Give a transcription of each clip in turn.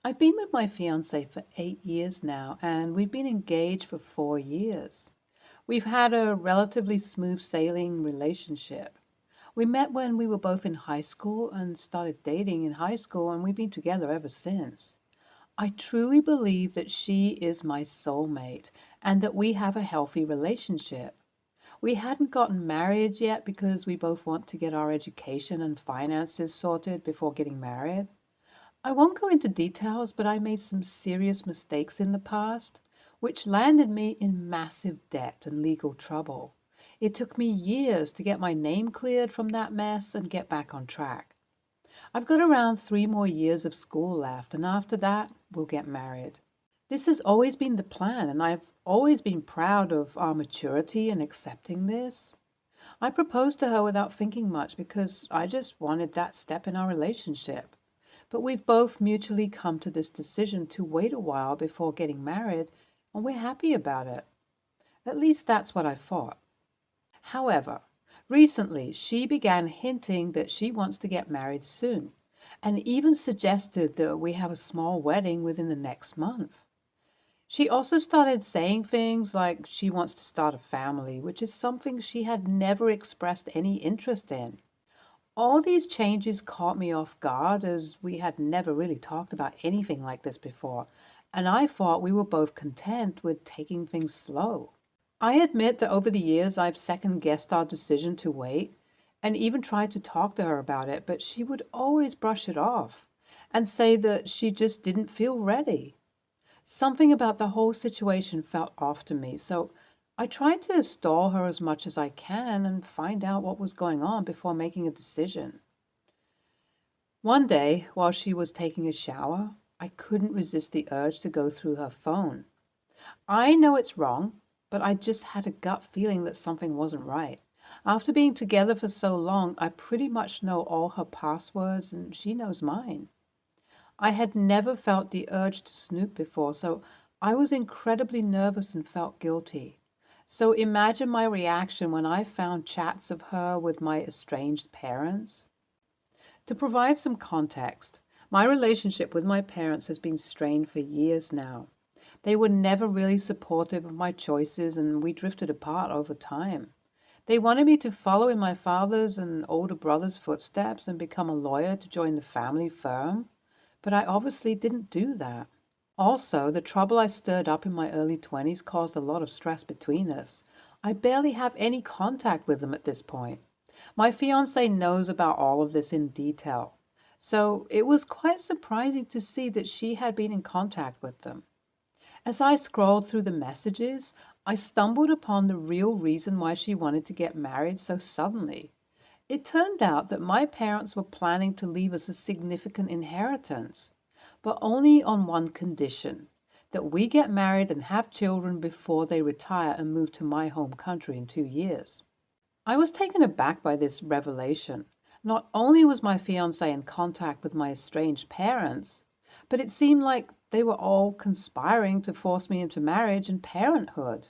I've been with my fiance for 8 years now, and we've been engaged for 4 years. We've had a relatively smooth sailing relationship. We met when we were both in high school and started dating in high school, and we've been together ever since. I truly believe that she is my soulmate and that we have a healthy relationship. We hadn't gotten married yet because we both want to get our education and finances sorted before getting married. I won't go into details, but I made some serious mistakes in the past, which landed me in massive debt and legal trouble. It took me years to get my name cleared from that mess and get back on track. I've got around 3 more years of school left, and after that, we'll get married. This has always been the plan, and I've always been proud of our maturity in accepting this. I proposed to her without thinking much because I just wanted that step in our relationship. But we've both mutually come to this decision to wait a while before getting married, and we're happy about it. At least that's what I thought. However, recently she began hinting that she wants to get married soon, and even suggested that we have a small wedding within the next month. She also started saying things like she wants to start a family, which is something she had never expressed any interest in. All these changes caught me off guard as we had never really talked about anything like this before, and I thought we were both content with taking things slow. I admit that over the years I've second guessed our decision to wait and even tried to talk to her about it, but she would always brush it off and say that she just didn't feel ready. Something about the whole situation felt off to me, so I tried to stall her as much as I can and find out what was going on before making a decision. One day, while she was taking a shower, I couldn't resist the urge to go through her phone. I know it's wrong, but I just had a gut feeling that something wasn't right. After being together for so long, I pretty much know all her passwords and she knows mine. I had never felt the urge to snoop before, so I was incredibly nervous and felt guilty. So imagine my reaction when I found chats of her with my estranged parents. To provide some context, my relationship with my parents has been strained for years now. They were never really supportive of my choices, and we drifted apart over time. They wanted me to follow in my father's and older brother's footsteps and become a lawyer to join the family firm, but I obviously didn't do that. Also, the trouble I stirred up in my early 20s caused a lot of stress between us. I barely have any contact with them at this point. My fiance knows about all of this in detail, so it was quite surprising to see that she had been in contact with them. As I scrolled through the messages, I stumbled upon the real reason why she wanted to get married so suddenly. It turned out that my parents were planning to leave us a significant inheritance, but only on one condition, that we get married and have children before they retire and move to my home country in 2 years. I was taken aback by this revelation. Not only was my fiance in contact with my estranged parents, but it seemed like they were all conspiring to force me into marriage and parenthood.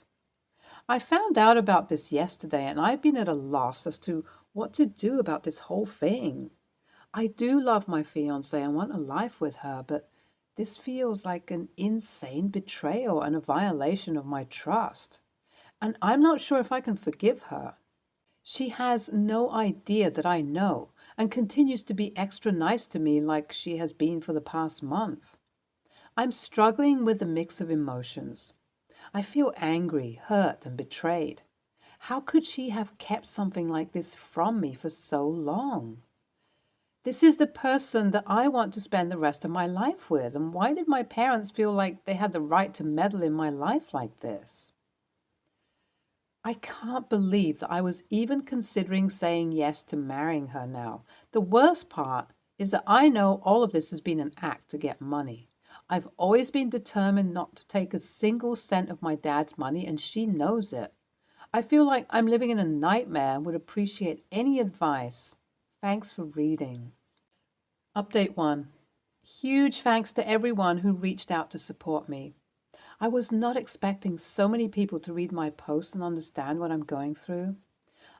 I found out about this yesterday, and I've been at a loss as to what to do about this whole thing. I do love my fiance and want a life with her, but this feels like an insane betrayal and a violation of my trust. And I'm not sure if I can forgive her. She has no idea that I know and continues to be extra nice to me like she has been for the past month. I'm struggling with a mix of emotions. I feel angry, hurt, and betrayed. How could she have kept something like this from me for so long? This is the person that I want to spend the rest of my life with, and why did my parents feel like they had the right to meddle in my life like this? I can't believe that I was even considering saying yes to marrying her now. The worst part is that I know all of this has been an act to get money. I've always been determined not to take a single cent of my dad's money, and she knows it. I feel like I'm living in a nightmare and would appreciate any advice. Thanks for reading. Update 1. Huge thanks to everyone who reached out to support me. I was not expecting so many people to read my posts and understand what I'm going through.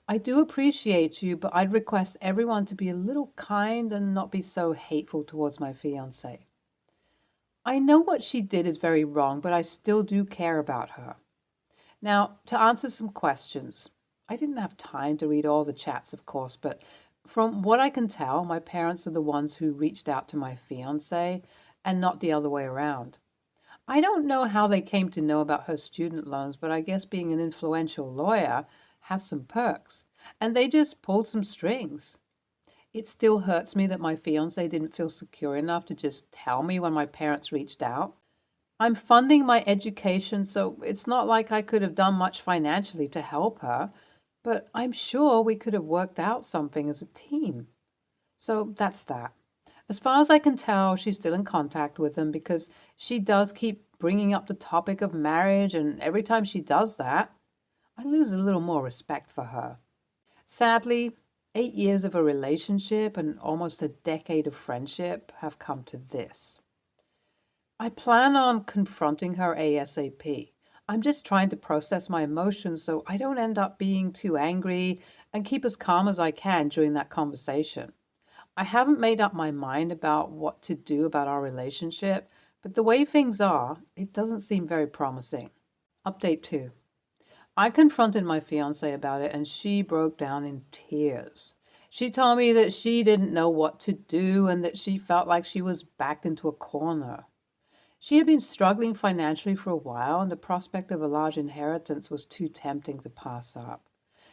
I do appreciate you, but I'd request everyone to be a little kind and not be so hateful towards my fiance. I know what she did is very wrong, but I still do care about her. Now, to answer some questions, I didn't have time to read all the chats, of course, but from what I can tell, my parents are the ones who reached out to my fiance and not the other way around. I don't know how they came to know about her student loans, but I guess being an influential lawyer has some perks. And they just pulled some strings. It still hurts me that my fiance didn't feel secure enough to just tell me when my parents reached out. I'm funding my education, so it's not like I could have done much financially to help her, but I'm sure we could have worked out something as a team. So that's that. As far as I can tell, she's still in contact with them because she does keep bringing up the topic of marriage, and every time she does that, I lose a little more respect for her. Sadly, 8 years of a relationship and almost a decade of friendship have come to this. I plan on confronting her ASAP. I'm just trying to process my emotions so I don't end up being too angry and keep as calm as I can during that conversation. I haven't made up my mind about what to do about our relationship, but the way things are, it doesn't seem very promising. Update 2. I confronted my fiance about it and she broke down in tears. She told me that she didn't know what to do and that she felt like she was backed into a corner. She had been struggling financially for a while, and the prospect of a large inheritance was too tempting to pass up.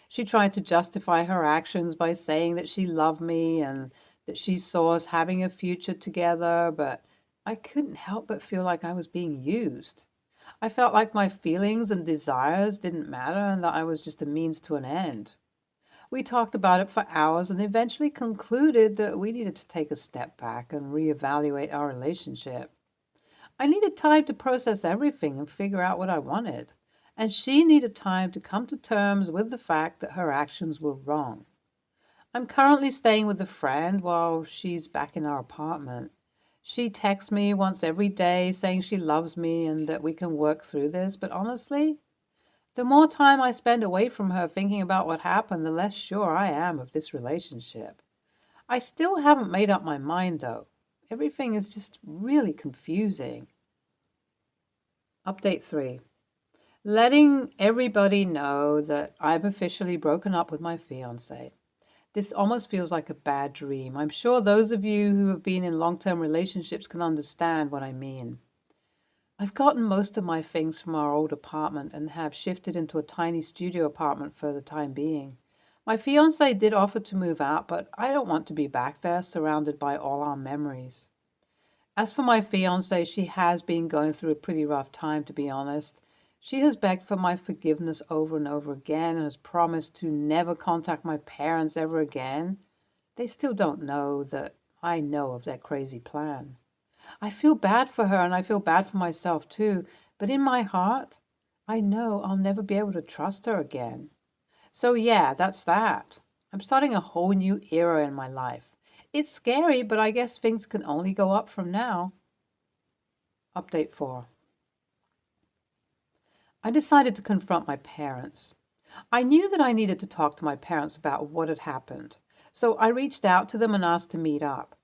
She tried to justify her actions by saying that she loved me and that she saw us having a future together, but I couldn't help but feel like I was being used. I felt like my feelings and desires didn't matter and that I was just a means to an end. We talked about it for hours and eventually concluded that we needed to take a step back and reevaluate our relationship. I needed time to process everything and figure out what I wanted. And she needed time to come to terms with the fact that her actions were wrong. I'm currently staying with a friend while she's back in our apartment. She texts me once every day saying she loves me and that we can work through this, but honestly, the more time I spend away from her thinking about what happened, the less sure I am of this relationship. I still haven't made up my mind though. Everything is just really confusing. Update 3. Letting everybody know that I've officially broken up with my fiance. This almost feels like a bad dream. I'm sure those of you who have been in long-term relationships can understand what I mean. I've gotten most of my things from our old apartment and have shifted into a tiny studio apartment for the time being. My fiance did offer to move out, but I don't want to be back there surrounded by all our memories. As for my fiance, she has been going through a pretty rough time, to be honest. She has begged for my forgiveness over and over again and has promised to never contact my parents ever again. They still don't know that I know of their crazy plan. I feel bad for her and I feel bad for myself too, but in my heart, I know I'll never be able to trust her again. So yeah, that's that. I'm starting a whole new era in my life. It's scary, but I guess things can only go up from now. Update 4. I decided to confront my parents. I knew that I needed to talk to my parents about what had happened, so I reached out to them and asked to meet up.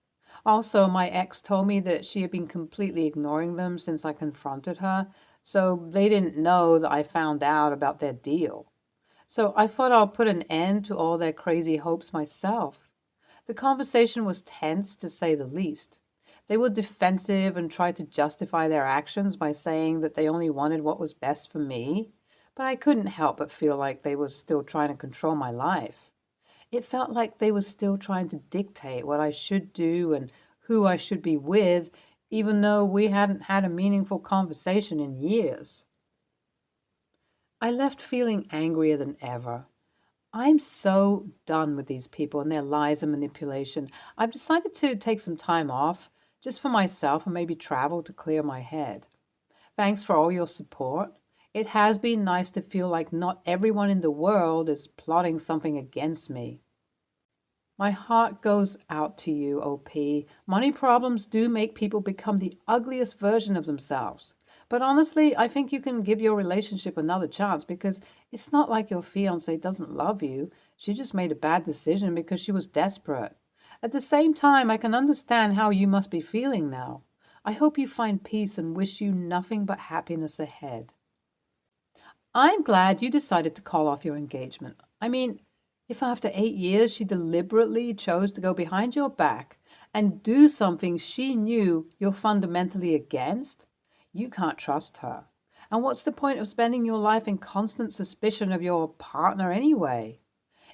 Also, my ex told me that she had been completely ignoring them since I confronted her, so they didn't know that I found out about their deal. So I thought I'll put an end to all their crazy hopes myself. The conversation was tense, to say the least. They were defensive and tried to justify their actions by saying that they only wanted what was best for me, but I couldn't help but feel like they were still trying to control my life. It felt like they were still trying to dictate what I should do and who I should be with, even though we hadn't had a meaningful conversation in years. I left feeling angrier than ever. I'm so done with these people and their lies and manipulation. I've decided to take some time off just for myself and maybe travel to clear my head. Thanks for all your support. It has been nice to feel like not everyone in the world is plotting something against me. My heart goes out to you, OP. Money problems do make people become the ugliest version of themselves. But honestly, I think you can give your relationship another chance because it's not like your fiancé doesn't love you. She just made a bad decision because she was desperate. At the same time, I can understand how you must be feeling now. I hope you find peace and wish you nothing but happiness ahead. I'm glad you decided to call off your engagement. I mean, if after 8 years she deliberately chose to go behind your back and do something she knew you're fundamentally against, you can't trust her. And what's the point of spending your life in constant suspicion of your partner anyway?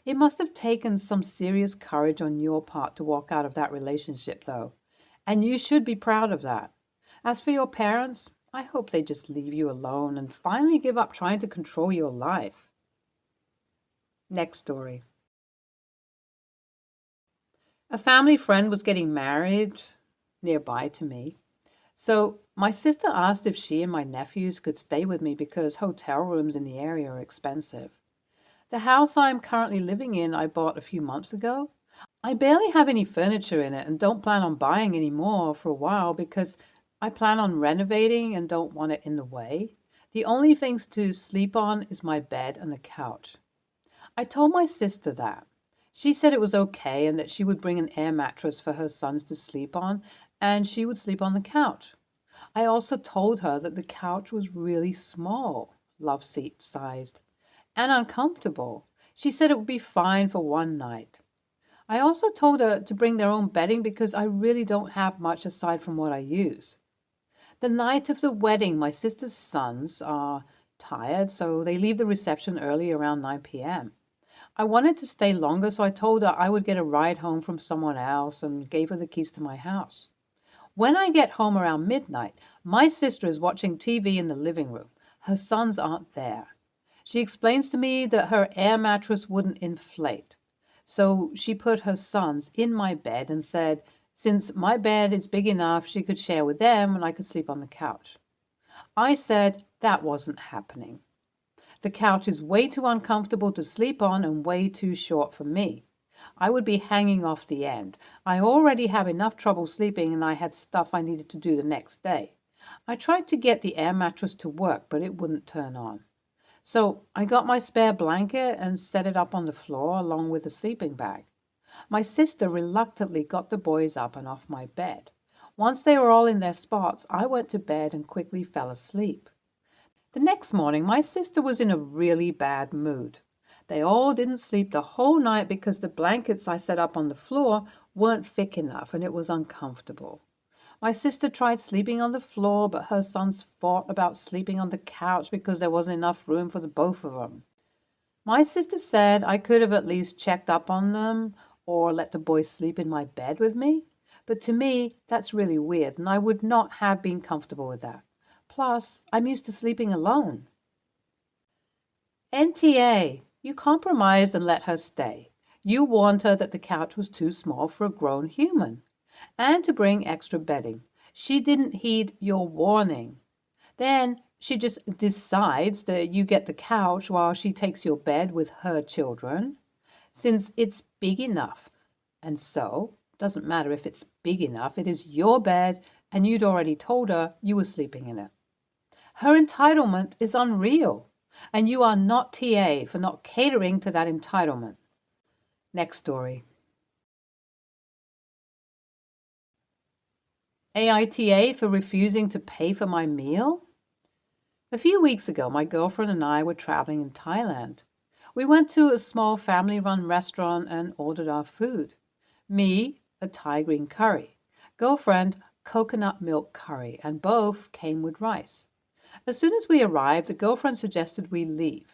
It must have taken some serious courage on your part to walk out of that relationship, though, and you should be proud of that. As for your parents, I hope they just leave you alone and finally give up trying to control your life. Next story. A family friend was getting married nearby to me. So my sister asked if she and my nephews could stay with me because hotel rooms in the area are expensive. The house I'm currently living in I bought a few months ago. I barely have any furniture in it and don't plan on buying any more for a while because I plan on renovating and don't want it in the way. The only things to sleep on is my bed and the couch. I told my sister that. She said it was okay and that she would bring an air mattress for her sons to sleep on and she would sleep on the couch. I also told her that the couch was really small, love seat sized, and uncomfortable. She said it would be fine for one night. I also told her to bring their own bedding because I really don't have much aside from what I use. The night of the wedding, my sister's sons are tired, so they leave the reception early around 9 p.m. I wanted to stay longer, so I told her I would get a ride home from someone else and gave her the keys to my house. When I get home around midnight, my sister is watching TV in the living room. Her sons aren't there. She explains to me that her air mattress wouldn't inflate. So she put her sons in my bed and said, since my bed is big enough, she could share with them and I could sleep on the couch. I said that wasn't happening. The couch is way too uncomfortable to sleep on and way too short for me. I would be hanging off the end. I already have enough trouble sleeping and I had stuff I needed to do the next day. I tried to get the air mattress to work, but it wouldn't turn on. So I got my spare blanket and set it up on the floor along with a sleeping bag. My sister reluctantly got the boys up and off my bed. Once they were all in their spots, I went to bed and quickly fell asleep. The next morning, my sister was in a really bad mood. They all didn't sleep the whole night because the blankets I set up on the floor weren't thick enough and it was uncomfortable. My sister tried sleeping on the floor, but her sons fought about sleeping on the couch because there wasn't enough room for the both of them. My sister said I could have at least checked up on them or let the boys sleep in my bed with me, but to me, that's really weird and I would not have been comfortable with that. Plus, I'm used to sleeping alone. NTA, you compromised and let her stay. You warned her that the couch was too small for a grown human and to bring extra bedding. She didn't heed your warning. Then she just decides that you get the couch while she takes your bed with her children, since it's big enough. And so, doesn't matter if it's big enough, it is your bed and you'd already told her you were sleeping in it. Her entitlement is unreal, and you are not TA for not catering to that entitlement. Next story. AITA for refusing to pay for my meal? A few weeks ago, my girlfriend and I were traveling in Thailand. We went to a small family-run restaurant and ordered our food. Me, a Thai green curry. Girlfriend, coconut milk curry, and both came with rice. As soon as we arrived, the girlfriend suggested we leave.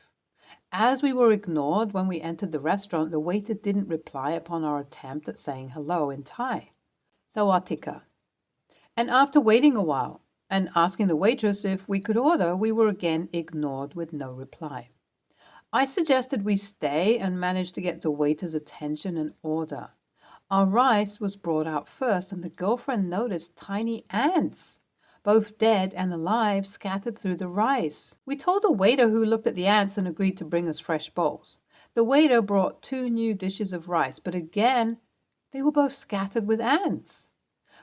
As we were ignored when we entered the restaurant, the waiter didn't reply upon our attempt at saying hello in Thai. Sawatika. And after waiting a while and asking the waitress if we could order, we were again ignored with no reply. I suggested we stay and managed to get the waiter's attention and order. Our rice was brought out first, and the girlfriend noticed tiny ants, both dead and alive, scattered through the rice. We told the waiter, who looked at the ants and agreed to bring us fresh bowls. The waiter brought 2 new dishes of rice, but again, they were both scattered with ants.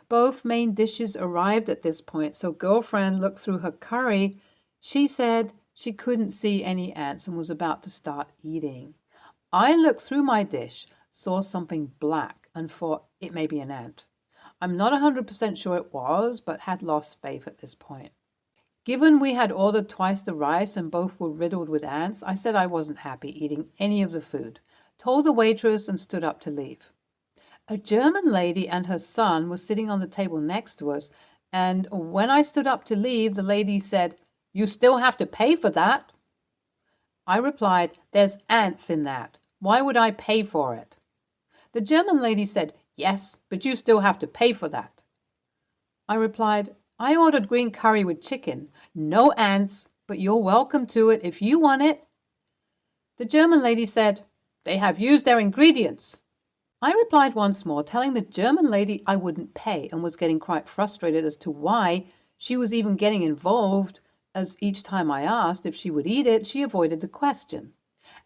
Both main dishes arrived at this point, so girlfriend looked through her curry. She said she couldn't see any ants and was about to start eating. I looked through my dish, saw something black, and thought it may be an ant. I'm not 100% sure it was, but had lost faith at this point. Given we had ordered twice the rice and both were riddled with ants, I said I wasn't happy eating any of the food, told the waitress, and stood up to leave. A German lady and her son were sitting on the table next to us, and when I stood up to leave, the lady said, "You still have to pay for that." I replied, "There's ants in that. Why would I pay for it?" The German lady said, "Yes, but you still have to pay for that." I replied, "I ordered green curry with chicken. No ants, but you're welcome to it if you want it." The German lady said, "They have used their ingredients." I replied once more, telling the German lady I wouldn't pay, and was getting quite frustrated as to why she was even getting involved, as each time I asked if she would eat it, she avoided the question.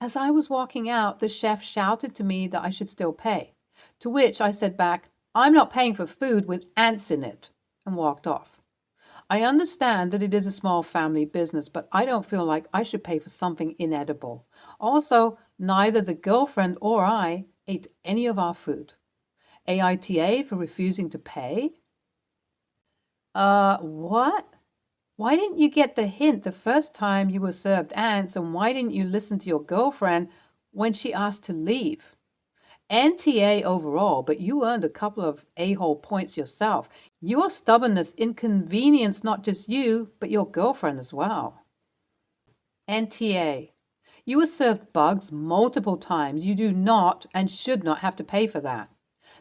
As I was walking out, the chef shouted to me that I should still pay, to which I said back, "I'm not paying for food with ants in it," and walked off. I understand that it is a small family business, but I don't feel like I should pay for something inedible. Also, neither the girlfriend or I ate any of our food. AITA for refusing to pay? What? Why didn't you get the hint the first time you were served ants, and why didn't you listen to your girlfriend when she asked to leave? NTA overall, but you earned a couple of a-hole points yourself. Your stubbornness inconvenienced not just you, but your girlfriend as well. NTA. You were served bugs multiple times. You do not and should not have to pay for that.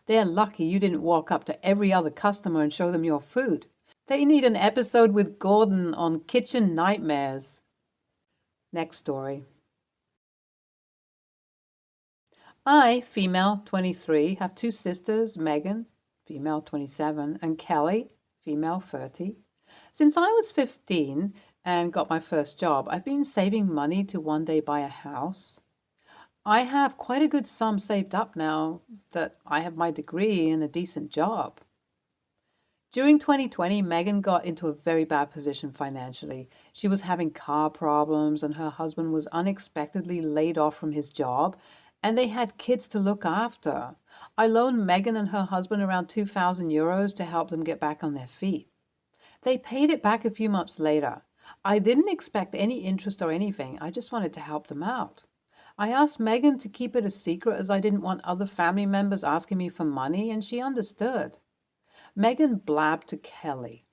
They're lucky you didn't walk up to every other customer and show them your food. They need an episode with Gordon on kitchen nightmares. Next story. I, female 23, have two sisters, Megan, female 27, and Kelly, female 30. Since I was 15 and got my first job, I've been saving money to one day buy a house. I have quite a good sum saved up now that I have my degree and a decent job. During 2020, Megan got into a very bad position financially. She was having car problems, and her husband was unexpectedly laid off from his job, and they had kids to look after. I loaned Megan and her husband around 2,000 euros to help them get back on their feet. They paid it back a few months later. I didn't expect any interest or anything. I just wanted to help them out. I asked Megan to keep it a secret as I didn't want other family members asking me for money, and she understood. Megan blabbed to Kelly.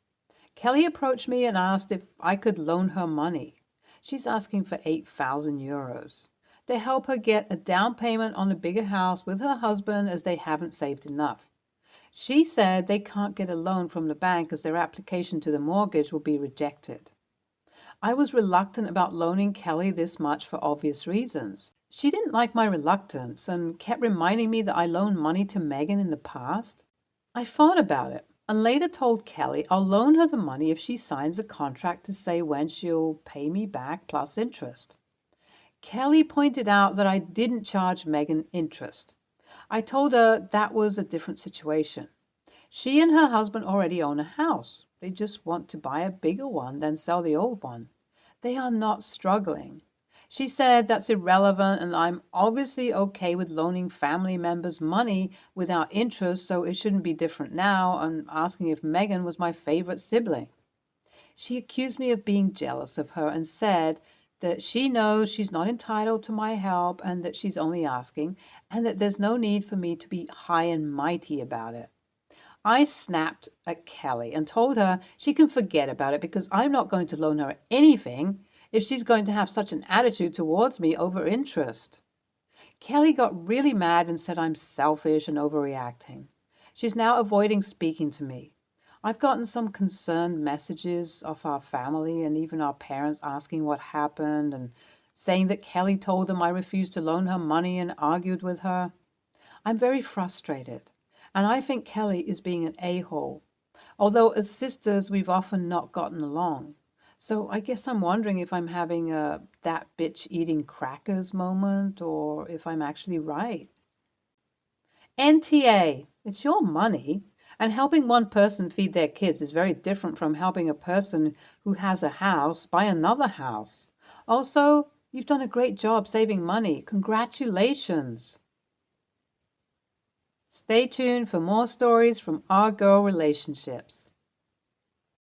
Kelly approached me and asked if I could loan her money. She's asking for 8,000 euros to help her get a down payment on a bigger house with her husband, as they haven't saved enough. She said they can't get a loan from the bank as their application to the mortgage will be rejected. I was reluctant about loaning Kelly this much for obvious reasons. She didn't like my reluctance and kept reminding me that I loaned money to Megan in the past. I thought about it and later told Kelly I'll loan her the money if she signs a contract to say when she'll pay me back plus interest. Kelly pointed out that I didn't charge Megan interest. I told her that was a different situation. She and her husband already own a house. They just want to buy a bigger one than sell the old one. They are not struggling. She said that's irrelevant, and I'm obviously okay with loaning family members money without interest, so it shouldn't be different now, and asking if Megan was my favorite sibling. She accused me of being jealous of her and said that she knows she's not entitled to my help and that she's only asking, and that there's no need for me to be high and mighty about it. I snapped at Kelly and told her she can forget about it because I'm not going to loan her anything if she's going to have such an attitude towards me over interest. Kelly got really mad and said I'm selfish and overreacting. She's now avoiding speaking to me. I've gotten some concerned messages of our family and even our parents asking what happened and saying that Kelly told them I refused to loan her money and argued with her. I'm very frustrated, and I think Kelly is being an a-hole, although as sisters we've often not gotten along. So I guess I'm wondering if I'm having a that bitch eating crackers moment or if I'm actually right. NTA, it's your money. And helping one person feed their kids is very different from helping a person who has a house buy another house. Also, you've done a great job saving money. Congratulations. Stay tuned for more stories from our girl relationships.